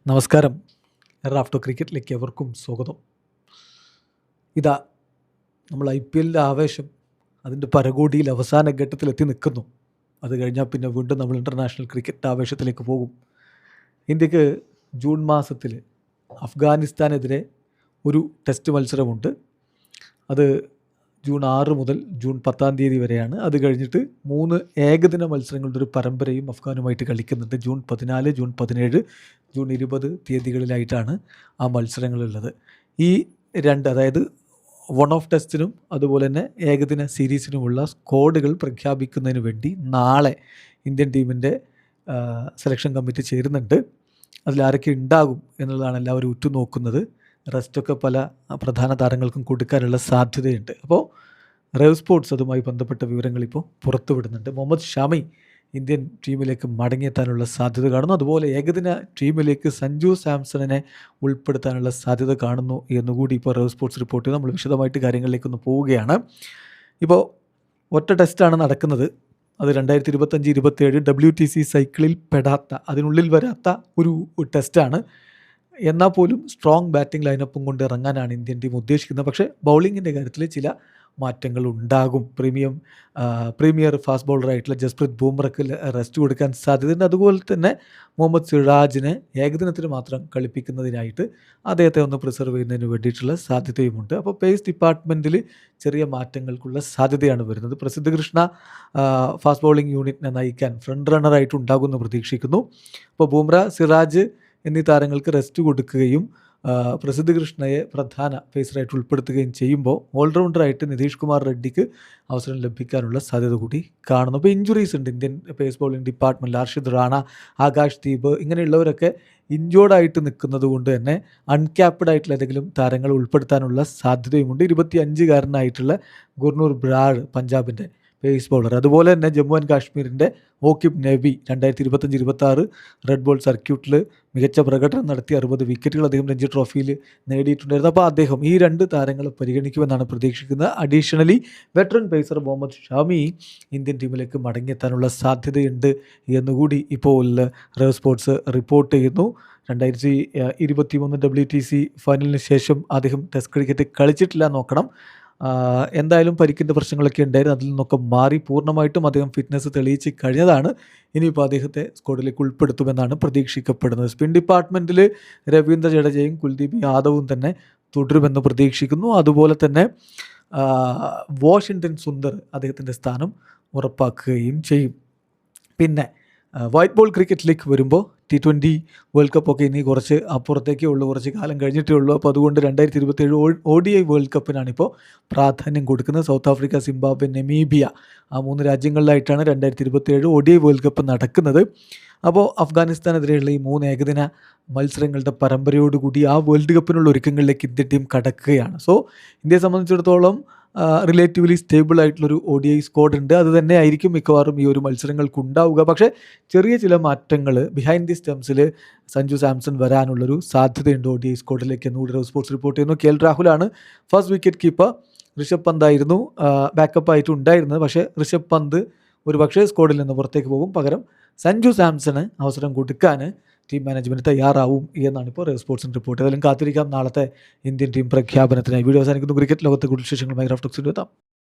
നമസ്കാരം. റാഫ്റ്റോ ക്രിക്കറ്റിലേക്ക് എവർക്കും സ്വാഗതം. ഇതാ നമ്മൾ IPLൻ്റെ ആവേശം അതിൻ്റെ പരകോടിയിൽ അവസാന ഘട്ടത്തിലെത്തി നിൽക്കുന്നു. അത് കഴിഞ്ഞാൽ പിന്നെ വീണ്ടും നമ്മൾ ഇൻ്റർനാഷണൽ ക്രിക്കറ്റ് ആവേശത്തിലേക്ക് പോകും. ഇന്ത്യക്ക് ജൂൺ മാസത്തിൽ അഫ്ഗാനിസ്ഥാനെതിരെ ഒരു ടെസ്റ്റ് മത്സരമുണ്ട്. അത് ജൂൺ 6 മുതൽ ജൂൺ 10 വരെയാണ്. അത് കഴിഞ്ഞിട്ട് 3 ഏകദിന മത്സരങ്ങളുടെ ഒരു പരമ്പരയും അഫ്ഗാനുമായിട്ട് കളിക്കുന്നുണ്ട്. ജൂൺ 14, ജൂൺ 17, ജൂൺ 20 തീയതികളിലായിട്ടാണ് ആ മത്സരങ്ങളുള്ളത്. ഈ രണ്ട്, അതായത് വൺ ഓഫ് ടെസ്റ്റിനും അതുപോലെ തന്നെ ഏകദിന സീരീസിനുമുള്ള സ്ക്വാഡുകൾ പ്രഖ്യാപിക്കുന്നതിന് വേണ്ടി നാളെ ഇന്ത്യൻ ടീമിൻ്റെ സെലക്ഷൻ കമ്മിറ്റി ചേരുന്നുണ്ട്. അതിലാരൊക്കെ ഉണ്ടാകും എന്നുള്ളതാണ് എല്ലാവരും ഉറ്റുനോക്കുന്നത്. റെസ്റ്റൊക്കെ പല പ്രധാന താരങ്ങൾക്കും കൊടുക്കാനുള്ള സാധ്യതയുണ്ട്. അപ്പോൾ റേവ് സ്പോർട്സ് അതുമായി ബന്ധപ്പെട്ട വിവരങ്ങൾ ഇപ്പോൾ പുറത്തുവിടുന്നുണ്ട്. മുഹമ്മദ് ഷാമി ഇന്ത്യൻ ടീമിലേക്ക് മടങ്ങിയെത്താനുള്ള സാധ്യത കാണുന്നു. അതുപോലെ ഏകദിന ടീമിലേക്ക് സഞ്ജു സാംസണിനെ ഉൾപ്പെടുത്താനുള്ള സാധ്യത കാണുന്നു എന്നുകൂടി ഇപ്പോൾ റേവ് സ്പോർട്സ് റിപ്പോർട്ട് ചെയ്ത് നമ്മൾ വിശദമായിട്ട് കാര്യങ്ങളിലേക്കൊന്ന് പോവുകയാണ്. ഇപ്പോൾ ഒറ്റ ടെസ്റ്റാണ് നടക്കുന്നത്. അത് 2025-27 WTC സൈക്കിളിൽ പെടാത്ത, അതിനുള്ളിൽ വരാത്ത ഒരു ടെസ്റ്റാണ്. എന്നാൽ പോലും സ്ട്രോങ് ബാറ്റിംഗ് ലൈനപ്പും കൊണ്ട് ഇറങ്ങാനാണ് ഇന്ത്യൻ ടീം ഉദ്ദേശിക്കുന്നത്. പക്ഷേ ബൗളിങ്ങിൻ്റെ കാര്യത്തിൽ ചില മാറ്റങ്ങൾ ഉണ്ടാകും. പ്രീമിയർ ഫാസ്റ്റ് ബൗളറായിട്ടുള്ള ജസ്പ്രീത് ബൂംറയ്ക്ക് റെസ്റ്റ് കൊടുക്കാൻ സാധ്യതയുണ്ട്. അതുപോലെ തന്നെ മുഹമ്മദ് സിറാജിനെ ഏകദിനത്തിന് മാത്രം കളിപ്പിക്കുന്നതിനായിട്ട് അദ്ദേഹത്തെ ഒന്ന് പ്രിസർവ് ചെയ്യുന്നതിന് വേണ്ടിയിട്ടുള്ള സാധ്യതയുമുണ്ട്. അപ്പോൾ പേസ് ഡിപ്പാർട്ട്മെൻറ്റിൽ ചെറിയ മാറ്റങ്ങൾക്കുള്ള സാധ്യതയാണ് വരുന്നത്. പ്രസിദ്ധ കൃഷ്ണ ഫാസ്റ്റ് ബൗളിംഗ് യൂണിറ്റിനെ നയിക്കാൻ ഫ്രണ്ട് റണ്ണറായിട്ട് ഉണ്ടാകുമെന്ന് പ്രതീക്ഷിക്കുന്നു. അപ്പോൾ ബൂംറ, സിറാജ് എന്നീ താരങ്ങൾക്ക് റെസ്റ്റ് കൊടുക്കുകയും പ്രസിദ്ധ കൃഷ്ണയെ പ്രധാന പേസറായിട്ട് ഉൾപ്പെടുത്തുകയും ചെയ്യുമ്പോൾ ഓൾറൗണ്ടറായിട്ട് നിതീഷ് കുമാർ റെഡ്ഡിക്ക് അവസരം ലഭിക്കാനുള്ള സാധ്യത കൂടി കാണുന്നു. അപ്പോൾ ഇഞ്ചുറീസ് ഉണ്ട് ഇന്ത്യൻ പേസ് ബൗളിംഗ് ഡിപ്പാർട്ട്മെൻറ്റിൽ. ഹർഷിത് റാണ, ആകാശ് ദീപ് ഇങ്ങനെയുള്ളവരൊക്കെ ഇഞ്ചോർഡായിട്ട് നിൽക്കുന്നത് കൊണ്ട് തന്നെ അൺക്യാപ്ഡ് ആയിട്ടുള്ള ഏതെങ്കിലും താരങ്ങൾ ഉൾപ്പെടുത്താനുള്ള സാധ്യതയുമുണ്ട്. 25-കാരനായിട്ടുള്ള ഗുർനൂർ ബ്രാഡ് പഞ്ചാബിൻ്റെ പേസ് ബൗളർ, അതുപോലെ തന്നെ ജമ്മു ആൻഡ് കാശ്മീരിൻ്റെ ഓക്കിബ് നബി 2025-26 റെഡ് ബോൾ സർക്യൂട്ടിൽ മികച്ച പ്രകടനം നടത്തി 60 വിക്കറ്റുകൾ അദ്ദേഹം രഞ്ജി ട്രോഫിയിൽ നേടിയിട്ടുണ്ടായിരുന്നു. അപ്പോൾ അദ്ദേഹം ഈ 2 താരങ്ങളെ പരിഗണിക്കുമെന്നാണ് പ്രതീക്ഷിക്കുന്നത്. അഡീഷണലി വെറ്ററൻ പേസർ മുഹമ്മദ് ഷാമി ഇന്ത്യൻ ടീമിലേക്ക് മടങ്ങിയെത്താനുള്ള സാധ്യതയുണ്ട് എന്നുകൂടി ഇപ്പോൾ റേവ് സ്പോർട്സ് റിപ്പോർട്ട് ചെയ്യുന്നു. 2023 WTC ഫൈനലിന് ശേഷം അദ്ദേഹം ടെസ്റ്റ് ക്രിക്കറ്റ് കളിച്ചിട്ടില്ല. നോക്കണം. എന്തായാലും പരിക്കിൻ്റെ പ്രശ്നങ്ങളൊക്കെ ഉണ്ടായിരുന്നു. അതിൽ നിന്നൊക്കെ മാറി പൂർണ്ണമായിട്ടും അദ്ദേഹം ഫിറ്റ്നസ് തെളിയിച്ച് കഴിഞ്ഞതാണ്. ഇനിയിപ്പോൾ അദ്ദേഹത്തെ സ്ക്വാഡിലേക്ക് ഉൾപ്പെടുത്തുമെന്നാണ് പ്രതീക്ഷിക്കപ്പെടുന്നത്. സ്പിൻ ഡിപ്പാർട്ട്മെൻറ്റിൽ രവീന്ദ്ര ജഡേജയും കുൽദീപ് യാദവും തന്നെ തുടരുമെന്ന് പ്രതീക്ഷിക്കുന്നു. അതുപോലെ തന്നെ വാഷിങ്ടൺ സുന്ദർ അദ്ദേഹത്തിൻ്റെ സ്ഥാനം ഉറപ്പാക്കുകയും ചെയ്യും. പിന്നെ വൈറ്റ് ബോൾ ക്രിക്കറ്റിലേക്ക് വരുമ്പോൾ T20 വേൾഡ് കപ്പ് ഒക്കെ ഇനി കുറച്ച് അപ്പുറത്തേക്കേ ഉള്ളൂ, കുറച്ച് കാലം കഴിഞ്ഞിട്ടേ ഉള്ളൂ. അപ്പോൾ അതുകൊണ്ട് 2027 ODI വേൾഡ് കപ്പിനാണിപ്പോൾ പ്രാധാന്യം കൊടുക്കുന്നത്. സൗത്ത് ആഫ്രിക്ക, സിംബാബ്വെ, നമീബിയ ആ 3 രാജ്യങ്ങളിലായിട്ടാണ് 2027 ODI വേൾഡ് കപ്പ് നടക്കുന്നത്. അപ്പോൾ അഫ്ഗാനിസ്ഥാനെതിരെയുള്ള ഈ 3 ഏകദിന മത്സരങ്ങളുടെ പരമ്പരയോടുകൂടി ആ വേൾഡ് കപ്പിനുള്ള ഒരുക്കങ്ങളിലേക്ക് ഇന്ത്യൻ ടീം കടക്കുകയാണ്. സോ ഇന്ത്യയെ സംബന്ധിച്ചിടത്തോളം റിലേറ്റീവ്ലി സ്റ്റേബിൾ ആയിട്ടുള്ളൊരു ODI സ്ക്വാഡ് ഉണ്ട്. അത് തന്നെ ആയിരിക്കും മിക്കവാറും ഈ ഒരു മത്സരങ്ങൾക്ക് ഉണ്ടാവുക. പക്ഷേ ചെറിയ ചില മാറ്റങ്ങൾ ബിഹൈൻഡ് ദി സ്റ്റംസിൽ സഞ്ജു സാംസൺ വരാനുള്ളൊരു സാധ്യതയുണ്ട് ODI സ്ക്വാഡിലേക്ക് എന്നുകൂടി റേവ് സ്പോർട്സ് റിപ്പോർട്ട് ചെയ്യുന്നു. KL രാഹുലാണ് ഫസ്റ്റ് വിക്കറ്റ് കീപ്പർ. ഋഷഭ് പന്തായിരുന്നു ബാക്കപ്പായിട്ട് ഉണ്ടായിരുന്നത്. പക്ഷേ ഋഷഭ് പന്ത് ഒരു പക്ഷേ സ്ക്വാഡിൽ നിന്ന് പുറത്തേക്ക് പോകും. പകരം സഞ്ജു സാംസണ് അവസരം കൊടുക്കാൻ ടീം മാനേജ്മെൻറ്റ് തയ്യാറാവും എന്നാണ് ഇപ്പോൾ റേവ് സ്പോർട്സിന് റിപ്പോർട്ട്. ഏതായാലും കാത്തിരിക്കാം നാളത്തെ ഇന്ത്യൻ ടീം പ്രഖ്യാപനത്തിനായി. വീഡിയോ അവസാനിക്കുന്നു. ക്രിക്കറ്റ് ലോകത്തെ കൂടുതൽ വിശേഷങ്ങളുമായി റാഫ്റ്റോ ക്രിക്കറ്റ് എത്താം.